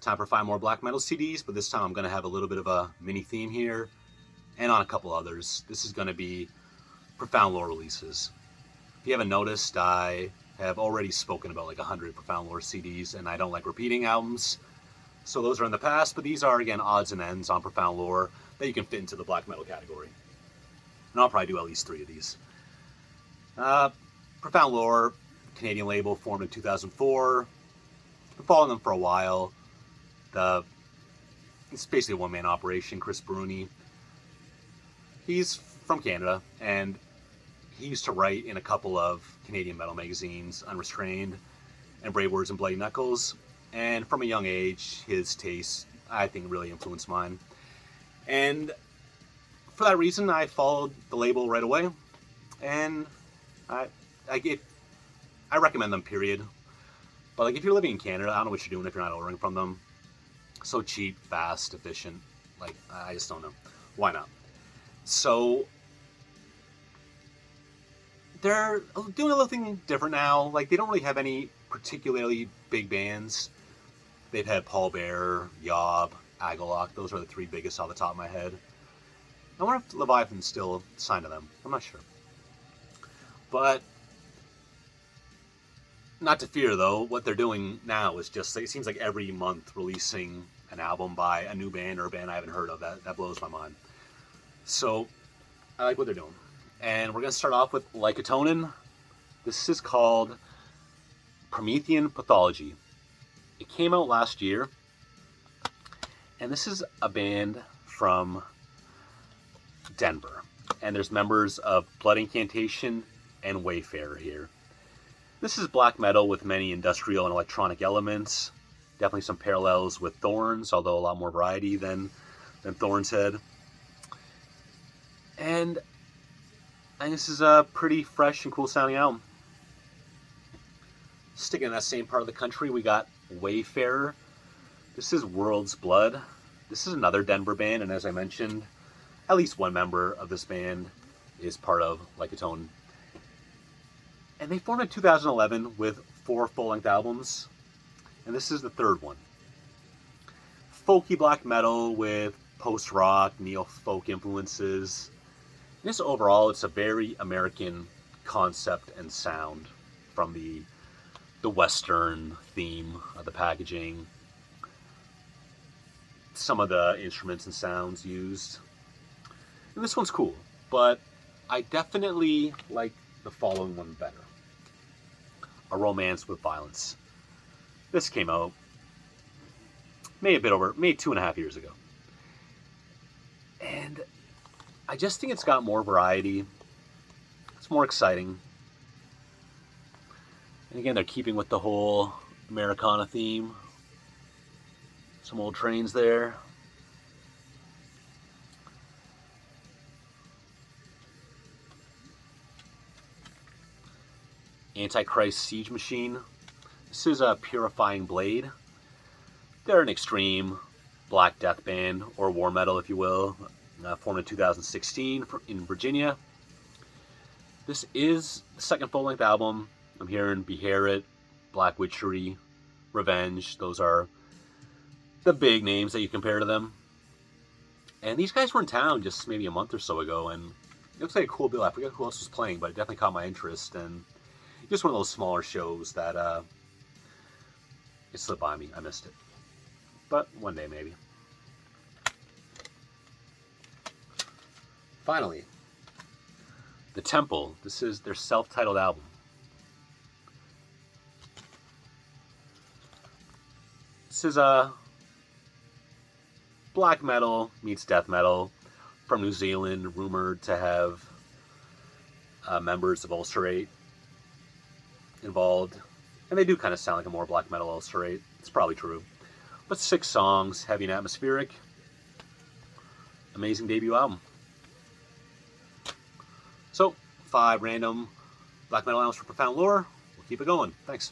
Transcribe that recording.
Time for 5 more black metal CDs, but this time I'm going to have a little bit of a mini theme here, and on a couple others. This is going to be Profound Lore releases. If you haven't noticed, I have already spoken about like 100 Profound Lore CDs, and I don't like repeating albums, so those are in the past, but these are, again, odds and ends on Profound Lore that you can fit into the black metal category. And I'll probably do at least 3 of these. Profound Lore, Canadian label, formed in 2004. Been following them for a while. It's basically a one-man operation. Chris Bruni, he's from Canada, and he used to write in a couple of Canadian metal magazines, Unrestrained and Brave Words and Bloody Knuckles. And from a young age, his tastes, I think, really influenced mine. And for that reason, I followed the label right away, and I recommend them, period. But like, if you're living in Canada, I don't know what you're doing if you're not ordering from them. So cheap, fast, efficient. Like, I just don't know. Why not? So they're doing a little thing different now. Like, they don't really have any particularly big bands. They've had Paul Bearer, Yob, Agalloch. Those are the 3 biggest off the top of my head. I wonder if Leviathan's still signed to them. I'm not sure. But not to fear, though, what they're doing now is just, it seems like every month releasing an album by a new band or a band I haven't heard of. That blows my mind. So I like what they're doing. And we're going to start off with Lycotonin. This is called Promethean Pathology. It came out last year. And this is a band from Denver. And there's members of Blood Incantation and Wayfarer here. This is black metal with many industrial and electronic elements. Definitely some parallels with Thorns, although a lot more variety than Thorns had. And I think this is a pretty fresh and cool sounding album. Sticking in that same part of the country, we got Wayfarer. This is World's Blood. This is another Denver band, and as I mentioned, at least one member of this band is part of Lycotonin. And they formed in 2011 with 4 full-length albums, and this is the 3rd one. Folky black metal with post-rock, neo-folk influences. And just overall, it's a very American concept and sound from the Western theme of the packaging. Some of the instruments and sounds used. And this one's cool, but I definitely like the following one better. A Romance with Violence. This came out maybe 2.5 years ago. And I just think it's got more variety. It's more exciting. And again, they're keeping with the whole Americana theme. Some old trains there. Antichrist Siege Machine. This is a Purifying Blade. They're an extreme black death band, or war metal if you will, formed in 2016 in Virginia. This is the 2nd full-length album. I'm hearing Beherit, Black Witchery, Revenge. Those are the big names that you compare to them. And these guys were in town just maybe a month or so ago, and it looks like a cool bill. I forget who else was playing, but it definitely caught my interest. And just one of those smaller shows that it slipped by me. I missed it. But one day, maybe. Finally, The Temple. This is their self-titled album. This is a black metal meets death metal from New Zealand, rumored to have members of Ulcerate involved. And they do kind of sound like a more black metal Ulcerate. It's probably true. But 6 songs, heavy and atmospheric. Amazing debut album. So, 5 random black metal albums for Profound Lore. We'll keep it going. Thanks.